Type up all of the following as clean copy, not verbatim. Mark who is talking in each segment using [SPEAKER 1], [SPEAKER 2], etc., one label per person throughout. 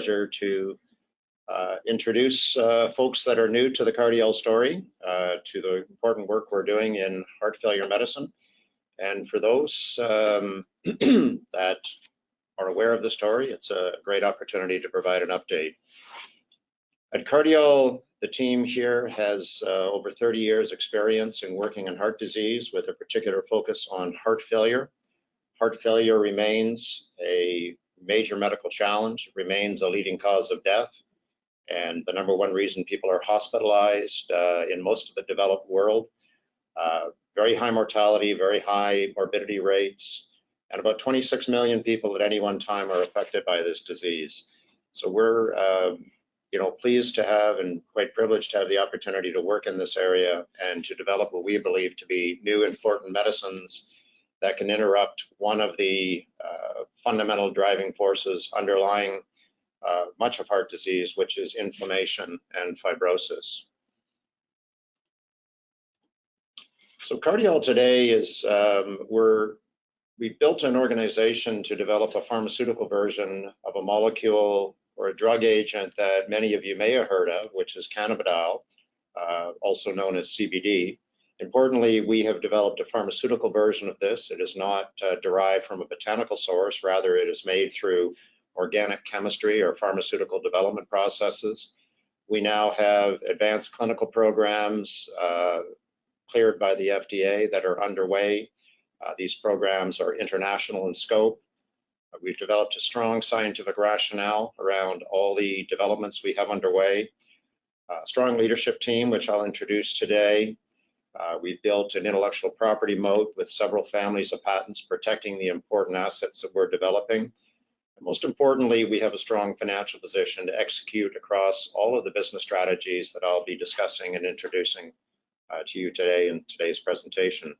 [SPEAKER 1] pleasure to introduce folks that are new to the Cardiol story, to the important work we're doing in heart failure medicine. And for those that are aware of the story, it's a great opportunity to provide an update. At Cardiol, the team here has over 30 years experience in working in heart disease with a particular focus on heart failure. Heart failure remains a major medical challenge, remains a leading cause of death, and the #1 reason people are hospitalized in most of the developed world. Very high mortality, very high morbidity rates, and about 26 million people at any one time are affected by this disease. So we're pleased to have and quite privileged to have the opportunity to work in this area and to develop what we believe to be new important medicines that can interrupt one of the fundamental driving forces underlying much of heart disease, which is inflammation and fibrosis. So Cardiol today is, we've built an organization to develop a pharmaceutical version of a molecule or a drug agent that many of you may have heard of, which is cannabidiol, also known as CBD. Importantly, we have developed a pharmaceutical version of this. It is not derived from a botanical source, rather it is made through organic chemistry or pharmaceutical development processes. We now have advanced clinical programs cleared by the FDA that are underway. These programs are international in scope. We've developed a strong scientific rationale around all the developments we have underway. A strong leadership team, which I'll introduce today. We've built an intellectual property moat with several families of patents protecting the important assets that we're developing. And most importantly, we have a strong financial position to execute across all of the business strategies that I'll be discussing and introducing to you today in today's presentation.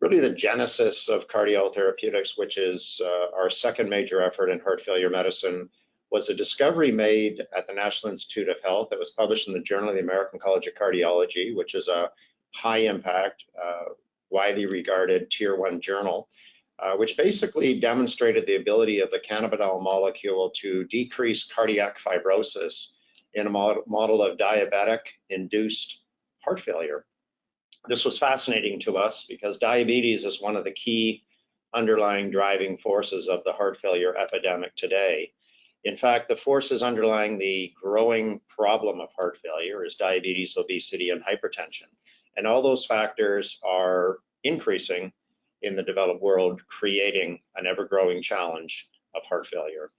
[SPEAKER 1] Really the genesis of Cardiol Therapeutics, which is our second major effort in heart failure medicine, was a discovery made at the National Institute of Health that was published in the Journal of the American College of Cardiology, which is a high impact, widely regarded tier 1 journal, which basically demonstrated the ability of the cannabidiol molecule to decrease cardiac fibrosis in a model of diabetic-induced heart failure. This was fascinating to us because diabetes is one of the key underlying driving forces of the heart failure epidemic today. In fact, the forces underlying the growing problem of heart failure is diabetes, obesity, and hypertension. And all those factors are increasing in the developed world, creating an ever-growing challenge of heart failure.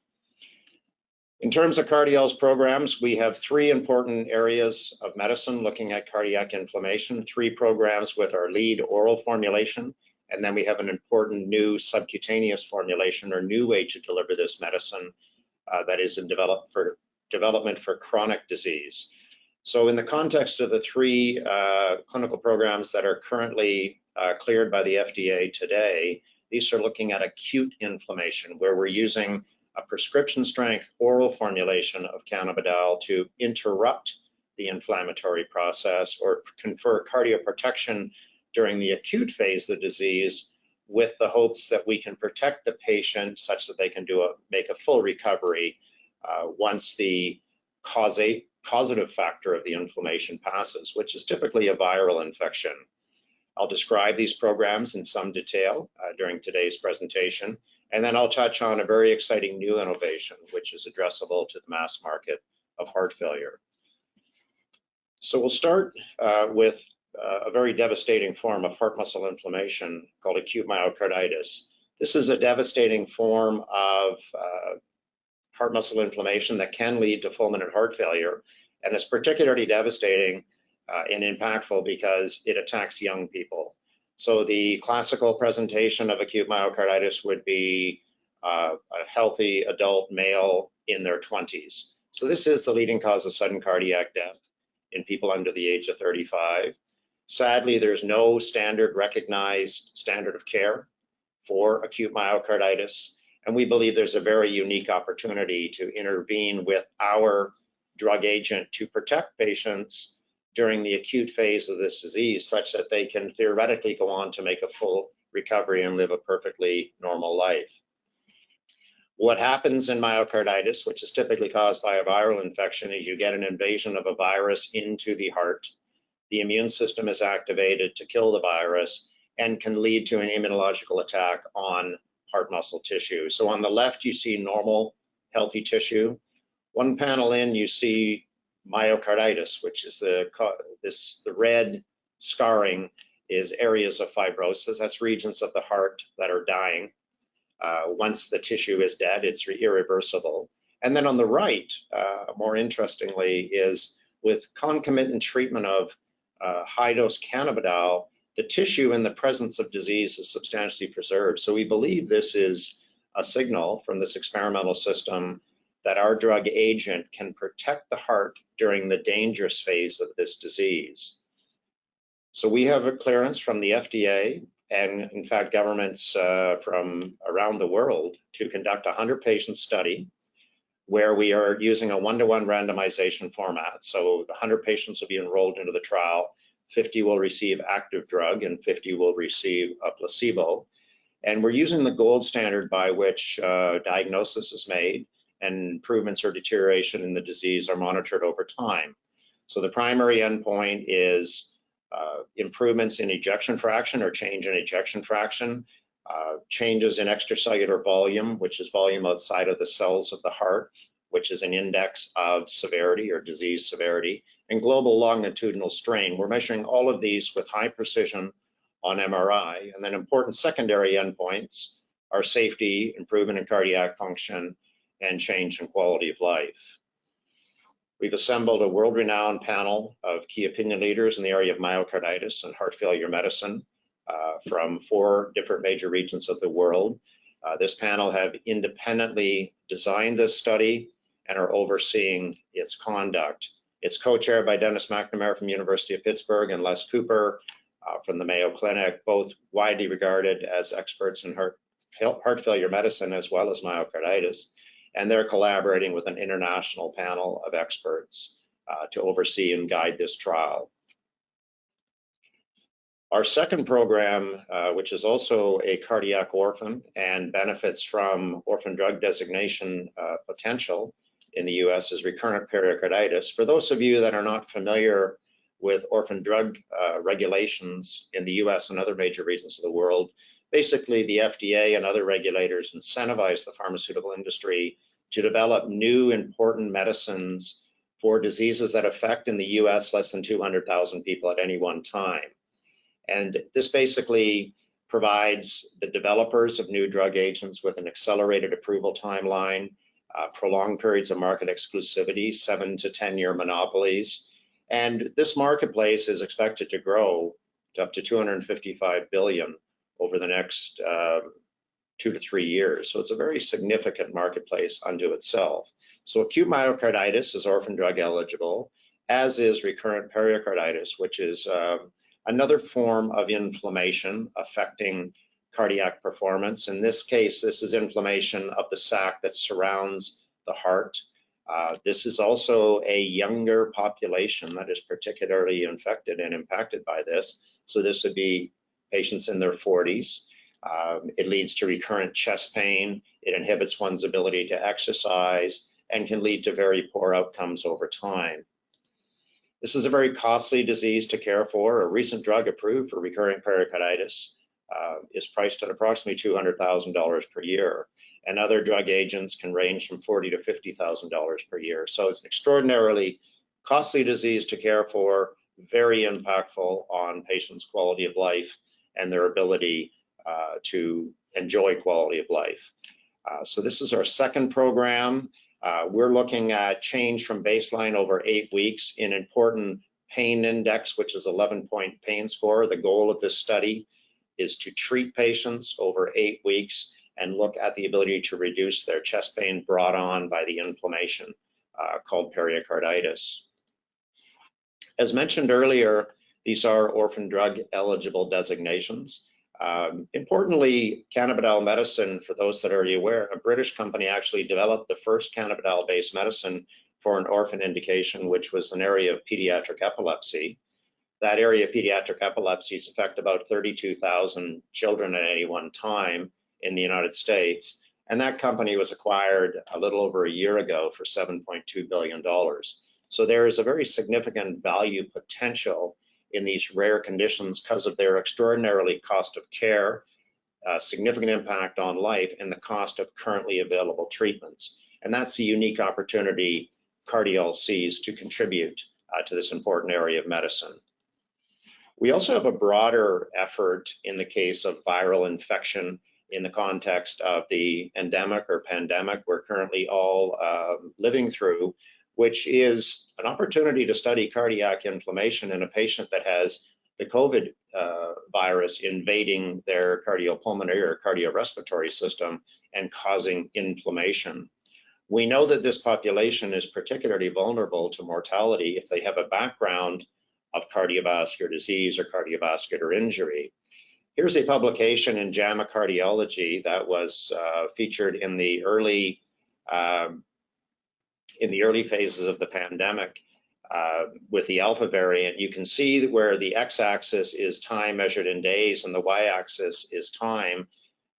[SPEAKER 1] In terms of Cardiol's programs, we have 3 important areas of medicine looking at cardiac inflammation, 3 programs with our lead oral formulation, and then we have an important new subcutaneous formulation or new way to deliver this medicine that is in development for chronic disease. So in the context of the 3 clinical programs that are currently cleared by the FDA today, these are looking at acute inflammation, where we're using a prescription strength oral formulation of cannabidiol to interrupt the inflammatory process or confer cardioprotection during the acute phase of the disease, with the hopes that we can protect the patient such that they can make a full recovery once the causative factor of the inflammation passes, which is typically a viral infection. I'll describe these programs in some detail during today's presentation, and then I'll touch on a very exciting new innovation, which is addressable to the mass market of heart failure. So we'll start with a very devastating form of heart muscle inflammation called acute myocarditis. This is a devastating form of heart muscle inflammation that can lead to fulminant heart failure, and it's particularly devastating and impactful because it attacks young people. So the classical presentation of acute myocarditis would be a healthy adult male in their 20s. So this is the leading cause of sudden cardiac death in people under the age of 35. Sadly, there's no recognized standard of care for acute myocarditis, and we believe there's a very unique opportunity to intervene with our drug agent to protect patients during the acute phase of this disease, such that they can theoretically go on to make a full recovery and live a perfectly normal life. What happens in myocarditis, which is typically caused by a viral infection, is you get an invasion of a virus into the heart. The immune system is activated to kill the virus and can lead to an immunological attack on heart muscle tissue. So on the left, you see normal, healthy tissue. One panel in, you see myocarditis, which is the red scarring is areas of fibrosis. That's regions of the heart that are dying. Once the tissue is dead, it's irreversible. And then on the right, more interestingly, is with concomitant treatment of high-dose cannabidiol, the tissue in the presence of disease is substantially preserved. So we believe this is a signal from this experimental system that our drug agent can protect the heart during the dangerous phase of this disease. So we have a clearance from the FDA and, in fact, governments from around the world to conduct a 100-patient study where we are using a 1-to-1 randomization format. So the 100 patients will be enrolled into the trial. 50 will receive active drug and 50 will receive a placebo. And we're using the gold standard by which diagnosis is made and improvements or deterioration in the disease are monitored over time. So the primary endpoint is improvements in ejection fraction or change in ejection fraction, changes in extracellular volume, which is volume outside of the cells of the heart, which is an index of severity or disease severity, and global longitudinal strain. We're measuring all of these with high precision on MRI. And then important secondary endpoints are safety, improvement in cardiac function, and change in quality of life. We've assembled a world-renowned panel of key opinion leaders in the area of myocarditis and heart failure medicine from 4 different major regions of the world. This panel have independently designed this study and are overseeing its conduct. It's co-chaired by Dennis McNamara from University of Pittsburgh and Les Cooper from the Mayo Clinic, both widely regarded as experts in heart failure medicine as well as myocarditis. And they're collaborating with an international panel of experts to oversee and guide this trial. Our second program, which is also a cardiac orphan and benefits from orphan drug designation potential in the US, is recurrent pericarditis. For those of you that are not familiar with orphan drug regulations in the US and other major regions of the world, basically the FDA and other regulators incentivize the pharmaceutical industry to develop new important medicines for diseases that affect in the US less than 200,000 people at any one time. And this basically provides the developers of new drug agents with an accelerated approval timeline, prolonged periods of market exclusivity, 7 to 10-year monopolies. And this marketplace is expected to grow to up to $255 billion over the next 2 to 3 years. So it's a very significant marketplace unto itself. So acute myocarditis is orphan drug eligible, as is recurrent pericarditis, which is another form of inflammation affecting cardiac performance. In this case, this is inflammation of the sac that surrounds the heart. This is also a younger population that is particularly infected and impacted by this. So this would be patients in their 40s. It leads to recurrent chest pain. It inhibits one's ability to exercise and can lead to very poor outcomes over time. This is a very costly disease to care for. A recent drug approved for recurrent pericarditis is priced at approximately $200,000 per year, and other drug agents can range from $40,000 to $50,000 per year. So it's an extraordinarily costly disease to care for, very impactful on patients' quality of life and their ability to enjoy quality of life. So this is our second program. We're looking at change from baseline over 8 weeks in important pain index, which is 11-point pain score. The goal of this study is to treat patients over 8 weeks and look at the ability to reduce their chest pain brought on by the inflammation called pericarditis. As mentioned earlier, these are orphan drug eligible designations. Importantly, cannabidiol medicine, for those that are already aware, a British company actually developed the first cannabidiol-based medicine for an orphan indication, which was an area of pediatric epilepsy. That area of pediatric epilepsies affect about 32,000 children at any one time in the United States. And that company was acquired a little over a year ago for $7.2 billion. So there is a very significant value potential in these rare conditions because of their extraordinarily cost of care, significant impact on life, and the cost of currently available treatments. And that's the unique opportunity Cardiol sees to contribute to this important area of medicine. We also have a broader effort in the case of viral infection in the context of the endemic or pandemic we're currently all living through, which is an opportunity to study cardiac inflammation in a patient that has the COVID virus invading their cardiopulmonary or cardiorespiratory system and causing inflammation. We know that this population is particularly vulnerable to mortality if they have a background of cardiovascular disease or cardiovascular injury. Here's a publication in JAMA Cardiology that was featured in the early phases of the pandemic with the Alpha variant. You can see where the x-axis is time measured in days and the y-axis is time.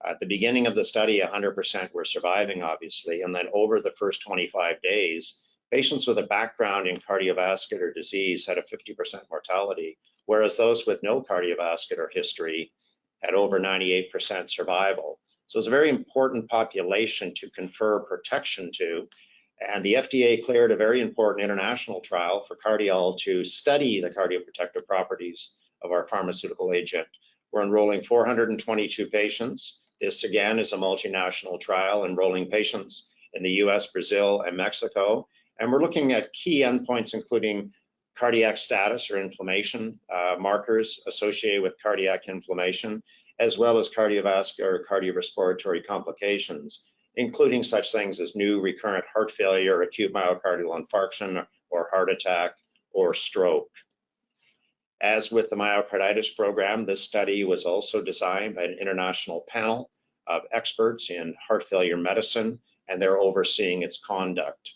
[SPEAKER 1] At the beginning of the study, 100% were surviving, obviously, and then over the first 25 days, patients with a background in cardiovascular disease had a 50% mortality, whereas those with no cardiovascular history had over 98% survival. So it's a very important population to confer protection to. And the FDA cleared a very important international trial for Cardiol to study the cardioprotective properties of our pharmaceutical agent. We're enrolling 422 patients. This again is a multinational trial enrolling patients in the US, Brazil, and Mexico. And we're looking at key endpoints, including cardiac status or inflammation markers associated with cardiac inflammation, as well as cardiovascular or cardiorespiratory complications, including such things as new recurrent heart failure, acute myocardial infarction, or heart attack, or stroke. As with the myocarditis program, this study was also designed by an international panel of experts in heart failure medicine, and they're overseeing its conduct.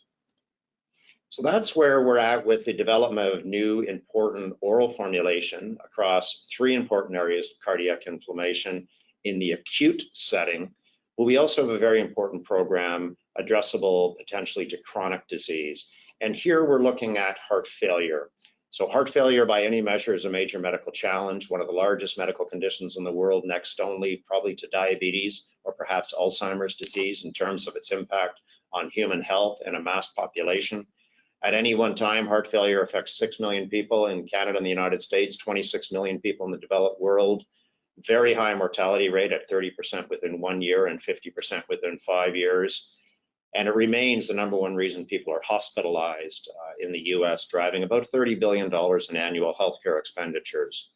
[SPEAKER 1] So that's where we're at with the development of new important oral formulation across three important areas of cardiac inflammation in the acute setting. But we also have a very important program addressable potentially to chronic disease. And here we're looking at heart failure. So heart failure by any measure is a major medical challenge, one of the largest medical conditions in the world, next only probably to diabetes or perhaps Alzheimer's disease in terms of its impact on human health and a mass population. At any one time, heart failure affects 6 million people in Canada and the United States, 26 million people in the developed world, very high mortality rate at 30% within 1 year and 50% within 5 years. And it remains the number one reason people are hospitalized in the US, driving about $30 billion in annual healthcare expenditures.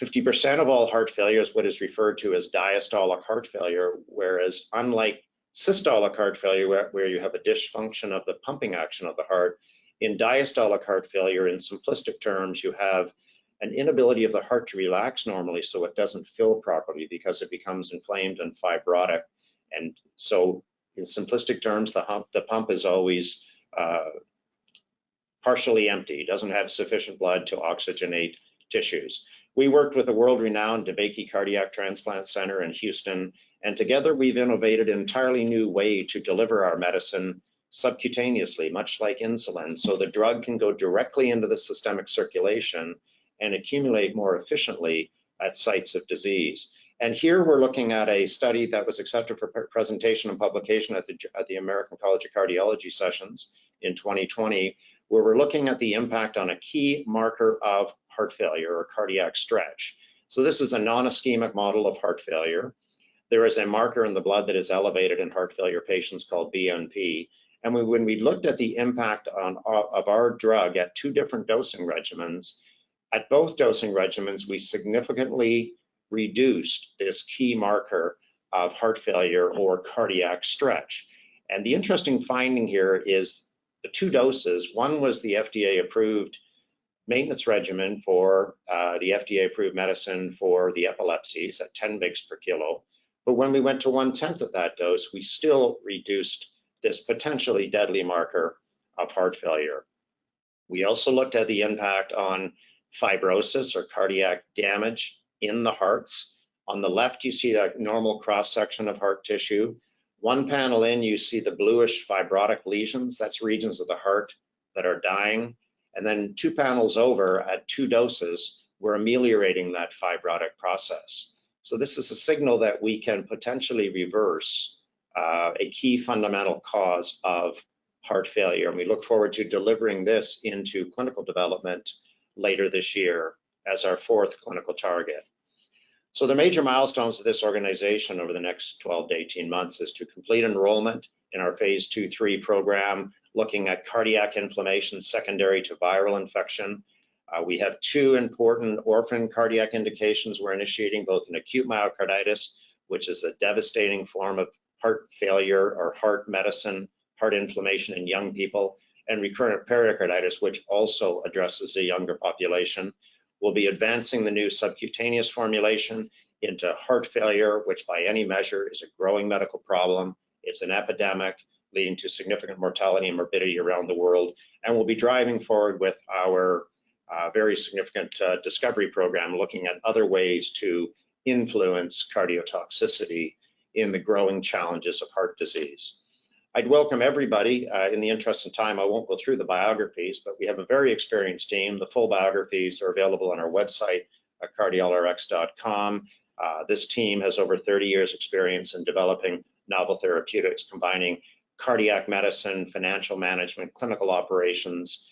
[SPEAKER 1] 50% of all heart failure is what is referred to as diastolic heart failure, whereas unlike systolic heart failure, where you have a dysfunction of the pumping action of the heart, in diastolic heart failure, in simplistic terms, you have an inability of the heart to relax normally, so it doesn't fill properly because it becomes inflamed and fibrotic. And so in simplistic terms, the pump is always partially empty, doesn't have sufficient blood to oxygenate tissues. We worked with a world-renowned DeBakey Cardiac Transplant Center in Houston, and together we've innovated an entirely new way to deliver our medicine subcutaneously, much like insulin, so the drug can go directly into the systemic circulation and accumulate more efficiently at sites of disease. And here we're looking at a study that was accepted for presentation and publication at the American College of Cardiology sessions in 2020, where we're looking at the impact on a key marker of heart failure or cardiac stretch. So this is a non-ischemic model of heart failure. There is a marker in the blood that is elevated in heart failure patients called BNP. And when we looked at the impact of our drug at two different dosing regimens, at both dosing regimens, we significantly reduced this key marker of heart failure or cardiac stretch. And the interesting finding here is the two doses. One was the FDA-approved maintenance regimen for the FDA-approved medicine for the epilepsies at 10 mg per kilo. But when we went to 1/10 of that dose, we still reduced this potentially deadly marker of heart failure. We also looked at the impact on fibrosis or cardiac damage in the hearts. On the left, you see that normal cross-section of heart tissue. One panel in, you see the bluish fibrotic lesions. That's regions of the heart that are dying. And then 2 panels over at 2 doses, we're ameliorating that fibrotic process. So this is a signal that we can potentially reverse a key fundamental cause of heart failure. And we look forward to delivering this into clinical development later this year as our 4th clinical target. So the major milestones of this organization over the next 12 to 18 months is to complete enrollment in our phase 2/3 program, looking at cardiac inflammation secondary to viral infection. We have 2 important orphan cardiac indications we're initiating, both in acute myocarditis, which is a devastating form of heart failure or heart medicine, heart inflammation in young people, and recurrent pericarditis, which also addresses a younger population. We'll be advancing the new subcutaneous formulation into heart failure, which by any measure is a growing medical problem. It's an epidemic leading to significant mortality and morbidity around the world. And we'll be driving forward with our very significant discovery program, looking at other ways to influence cardiotoxicity in the growing challenges of heart disease. I'd welcome everybody. In the interest of time, I won't go through the biographies, but we have a very experienced team. The full biographies are available on our website at CardiolRx.com. This team has over 30 years experience in developing novel therapeutics, combining cardiac medicine, financial management, clinical operations,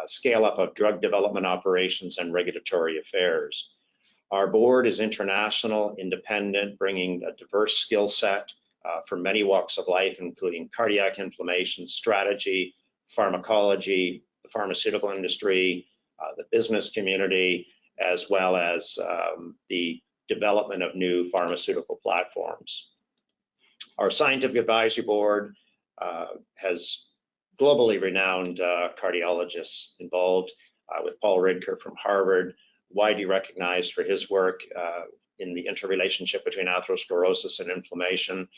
[SPEAKER 1] scale up of drug development operations, and regulatory affairs. Our board is international, independent, bringing a diverse skill set from many walks of life, including cardiac inflammation, strategy, pharmacology, the pharmaceutical industry, the business community, as well as the development of new pharmaceutical platforms. Our scientific advisory board has globally renowned cardiologists involved, with Paul Ridker from Harvard, widely recognized for his work in the interrelationship between atherosclerosis and inflammation,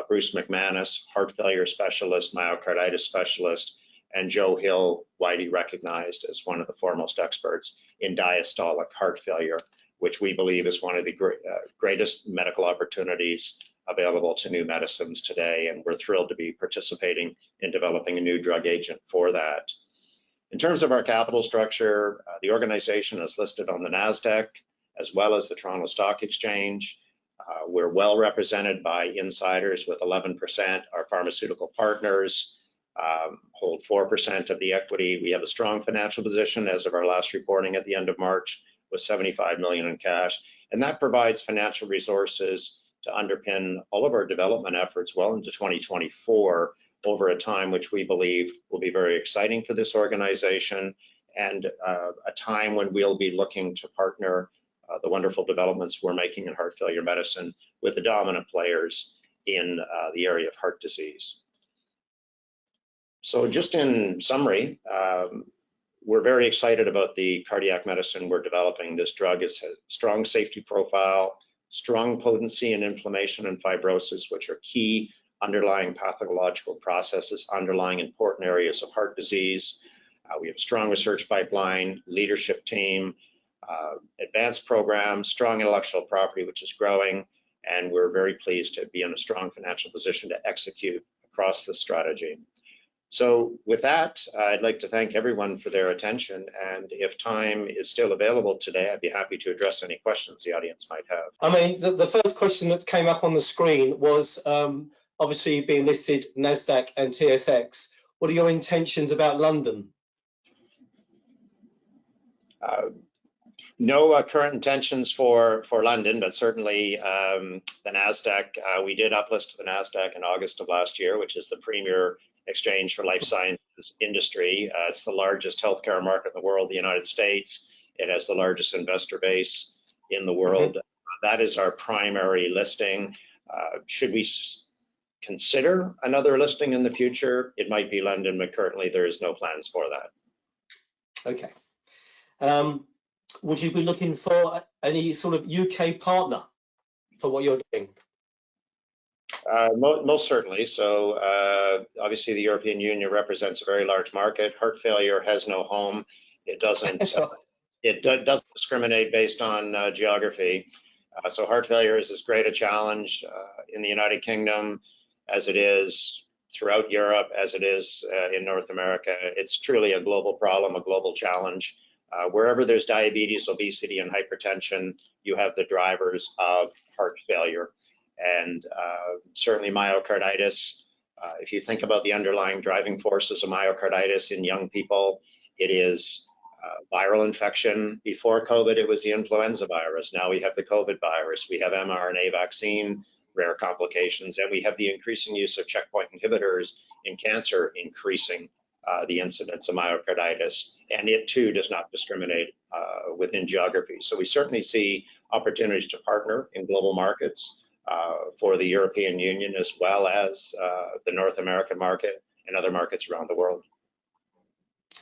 [SPEAKER 1] Bruce McManus, heart failure specialist, myocarditis specialist, and Joe Hill, widely recognized as one of the foremost experts in diastolic heart failure, which we believe is one of the greatest medical opportunities available to new medicines today. And we're thrilled to be participating in developing a new drug agent for that. In terms of our capital structure, the organization is listed on the NASDAQ as well as the Toronto Stock Exchange. We're well represented by insiders with 11%. Our pharmaceutical partners hold 4% of the equity. We have a strong financial position as of our last reporting at the end of March with $75 million in cash. And that provides financial resources to underpin all of our development efforts well into 2024 over a time which we believe will be very exciting for this organization, and a time when we'll be looking to partner the wonderful developments we're making in heart failure medicine with the dominant players in the area of heart disease. So just in summary, we're very excited about the cardiac medicine we're developing. This drug has a strong safety profile, strong potency in inflammation and fibrosis, which are key underlying pathological processes, underlying important areas of heart disease. We have a strong research pipeline, leadership team, advanced program, strong intellectual property, which is growing, and we're very pleased to be in a strong financial position to execute across the strategy. So with that, I'd like to thank everyone for their attention, and if time is still available today, I'd be happy to address any questions the audience might have.
[SPEAKER 2] I mean, the first question that came up on the screen was obviously being listed NASDAQ and TSX. What are your intentions about London?
[SPEAKER 1] No current intentions for London, but certainly the NASDAQ, we did uplist to the NASDAQ in August of last year, which is the premier exchange for life sciences industry. It's the largest healthcare market in the world, the United States. It has the largest investor base in the world. That is our primary listing. Should we consider another listing in the future, it might be London, but currently there is no plans for that.
[SPEAKER 2] Okay. Would you be looking for any sort of UK partner for what you're doing?
[SPEAKER 1] Most certainly. So obviously the European Union represents a very large market. Heart failure has no home. It doesn't, it doesn't discriminate based on geography. So heart failure is as great a challenge in the United Kingdom as it is throughout Europe, as it is in North America. It's truly a global problem, a global challenge. Wherever there's diabetes, obesity, and hypertension, you have the drivers of heart failure. And certainly myocarditis, if you think about the underlying driving forces of myocarditis in young people, it is viral infection. Before COVID, it was the influenza virus. Now we have the COVID virus. We have mRNA vaccine, rare complications, and we have the increasing use of checkpoint inhibitors in cancer increasing the incidence of myocarditis. And it too does not discriminate within geography. So we certainly see opportunities to partner in global markets for the European Union as well as the North American market and other markets around the world.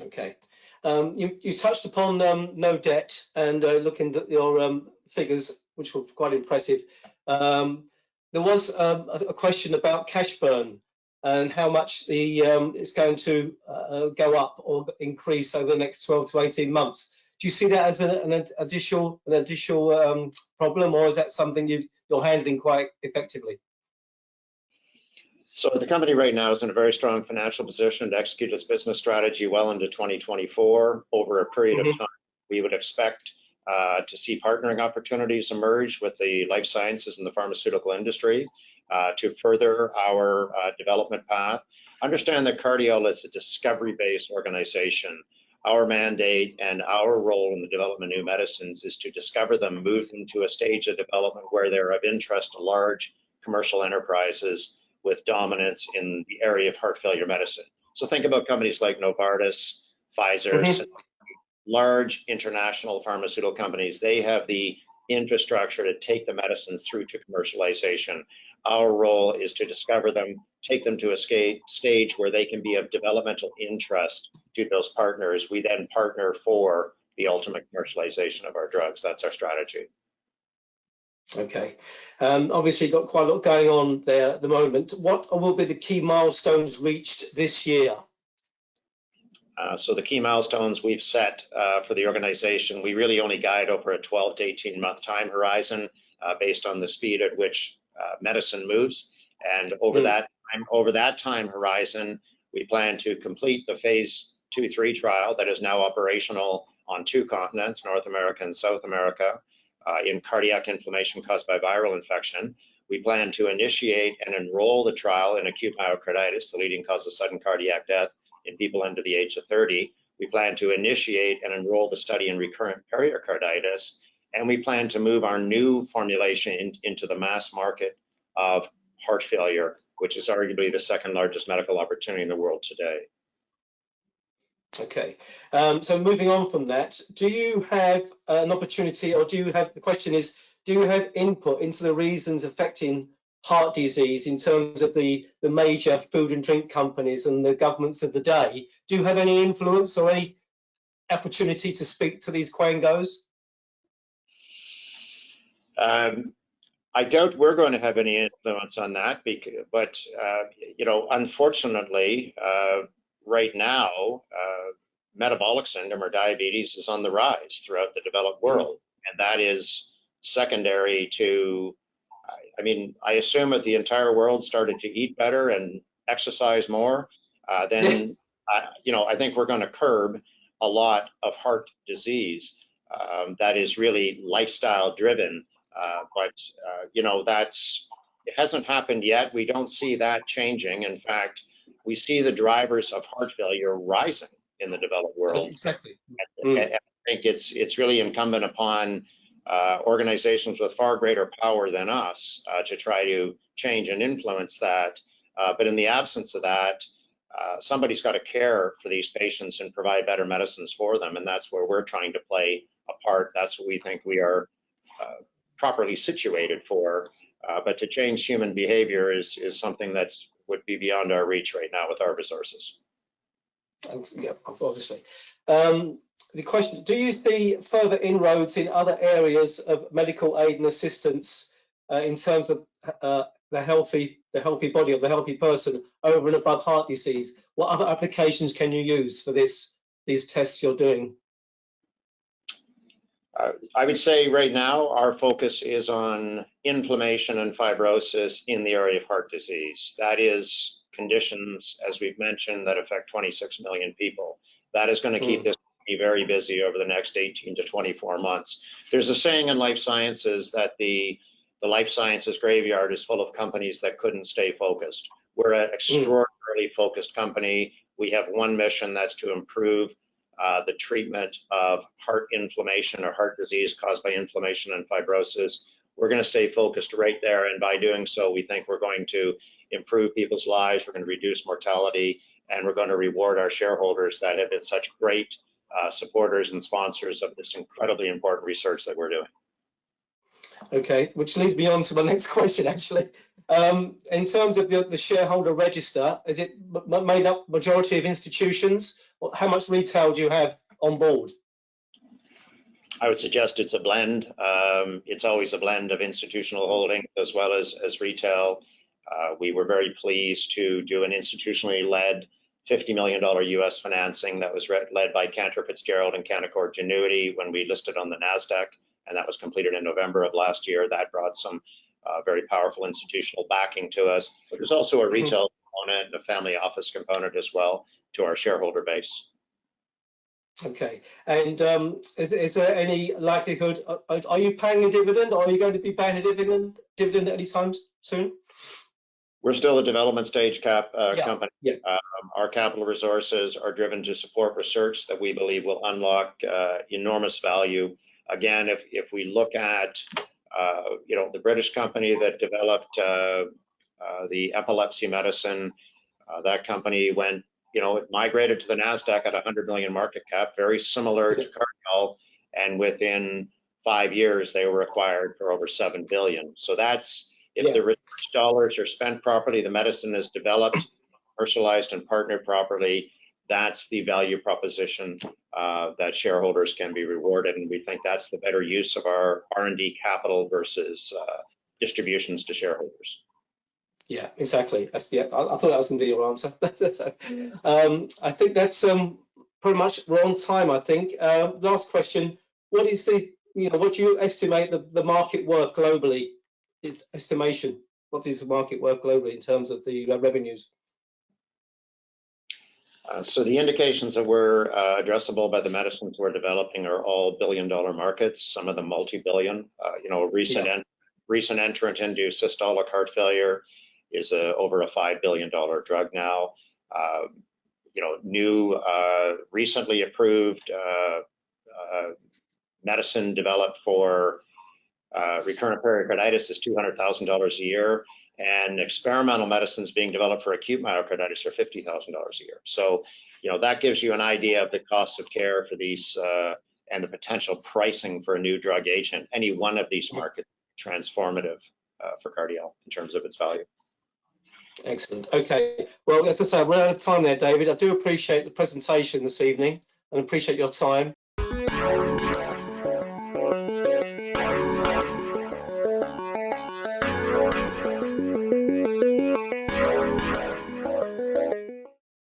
[SPEAKER 2] Okay. You touched upon no debt and looking at your figures, which were quite impressive. There was a question about cash burn and how much it's going to go up or increase over the next 12 to 18 months. Do you see that as an additional problem, or is that something you're handling quite effectively?
[SPEAKER 1] So the company right now is in a very strong financial position to execute its business strategy well into 2024. Over a period of time, we would expect to see partnering opportunities emerge with the life sciences and the pharmaceutical industry to further our development path. Understand that Cardiol is a discovery-based organization. Our mandate and our role in the development of new medicines is to discover them, move them to a stage of development where they're of interest to large commercial enterprises with dominance in the area of heart failure medicine. So think about companies like Novartis, Pfizer, large international pharmaceutical companies. They have the infrastructure to take the medicines through to commercialization. Our role is to discover them, take them to a stage where they can be of developmental interest to those partners. We then partner for the ultimate commercialization of our drugs. That's our strategy.
[SPEAKER 2] Okay. Obviously, got quite a lot going on there at the moment. What will be the key milestones reached this year?
[SPEAKER 1] So the key milestones we've set for the organization, we really only guide over a 12 to 18 month time horizon based on the speed at which medicine moves. And over that time horizon, we plan to complete the phase 2/3 trial that is now operational on 2 continents, North America and South America, in cardiac inflammation caused by viral infection. We plan to initiate and enroll the trial in acute myocarditis, the leading cause of sudden cardiac death in people under the age of 30. We plan to initiate and enroll the study in recurrent pericarditis, and we plan to move our new formulation into the mass market of heart failure, which is arguably the second largest medical opportunity in the world today.
[SPEAKER 2] Okay, so moving on from that, do you have an opportunity, or the question is, do you have input into the reasons affecting heart disease in terms of the major food and drink companies and the governments of the day? Do you have any influence or any opportunity to speak to these quangos?
[SPEAKER 1] I doubt we're going to have any influence on that, but you know, unfortunately, right now, metabolic syndrome or diabetes is on the rise throughout the developed world, and that is secondary to, I mean, I assume if the entire world started to eat better and exercise more, then you know, I think we're going to curb a lot of heart disease that is really lifestyle driven. But you know, it hasn't happened yet. We don't see that changing. In fact, we see the drivers of heart failure rising in the developed world.
[SPEAKER 2] Exactly.
[SPEAKER 1] And I think it's really incumbent upon organizations with far greater power than us to try to change and influence that. But in the absence of that, somebody's got to care for these patients and provide better medicines for them. And that's where we're trying to play a part. That's what we think we are properly situated for. But to change human behavior is something that would be beyond our reach right now with our resources.
[SPEAKER 2] Yeah, obviously. The question, do you see further inroads in other areas of medical aid and assistance in terms of the healthy body of the healthy person over and above heart disease? What other applications can you use for these tests you're doing?
[SPEAKER 1] I would say right now our focus is on inflammation and fibrosis in the area of heart disease. That is conditions, as we've mentioned, that affect 26 million people. That is going to keep this company very busy over the next 18 to 24 months. There's a saying in life sciences that the life sciences graveyard is full of companies that couldn't stay focused. We're an extraordinarily focused company. We have one mission, that's to improve the treatment of heart inflammation or heart disease caused by inflammation and fibrosis. We're going to stay focused right there, and by doing so, we think we're going to improve people's lives, we're going to reduce mortality, and we're going to reward our shareholders that have been such great supporters and sponsors of this incredibly important research that we're doing.
[SPEAKER 2] Okay, which leads me on to my next question, actually. In terms of the shareholder register, is it made up majority of institutions? How much retail do you have on board?
[SPEAKER 1] I would suggest it's a blend. It's always a blend of institutional holdings as well as retail. We were very pleased to do an institutionally led $50 million US financing that was led by Cantor Fitzgerald and Canaccord Genuity when we listed on the NASDAQ, and that was completed in November of last year. That brought some very powerful institutional backing to us. But there's also a retail component and a family office component as well to our shareholder base.
[SPEAKER 2] Okay, and is there any likelihood, are you paying a dividend, or are you going to be paying a dividend any time soon?
[SPEAKER 1] We're still a development stage company.
[SPEAKER 2] Yeah.
[SPEAKER 1] Our capital resources are driven to support research that we believe will unlock enormous value. Again, if we look at the British company that developed the epilepsy medicine, that company went, it migrated to the NASDAQ at 100 million market cap, very similar to Cardiol, and within 5 years they were acquired for over 7 billion. So that's, if the research dollars are spent properly, the medicine is developed, commercialized, and partnered properly, that's the value proposition that shareholders can be rewarded, and we think that's the better use of our R&D capital versus distributions to shareholders.
[SPEAKER 2] Yeah, exactly. I thought that was going to be your answer. I think that's pretty much, we're on time, I think. Last question: what is what do you estimate the market worth globally? Estimation. What is the market worth globally in terms of the revenues?
[SPEAKER 1] So the indications that were addressable by the medicines we're developing are all billion-dollar markets, some of them multi-billion. A recent entrant into systolic heart failure is over a $5 billion drug now. New recently approved medicine developed for recurrent pericarditis is $200,000 a year, and experimental medicines being developed for acute myocarditis are $50,000 a year. So, that gives you an idea of the cost of care for these and the potential pricing for a new drug agent. Any one of these markets is transformative for Cardiol in terms of its value.
[SPEAKER 2] Excellent. Okay. Well, as I say, we're out of time there, David. I do appreciate the presentation this evening and appreciate your time.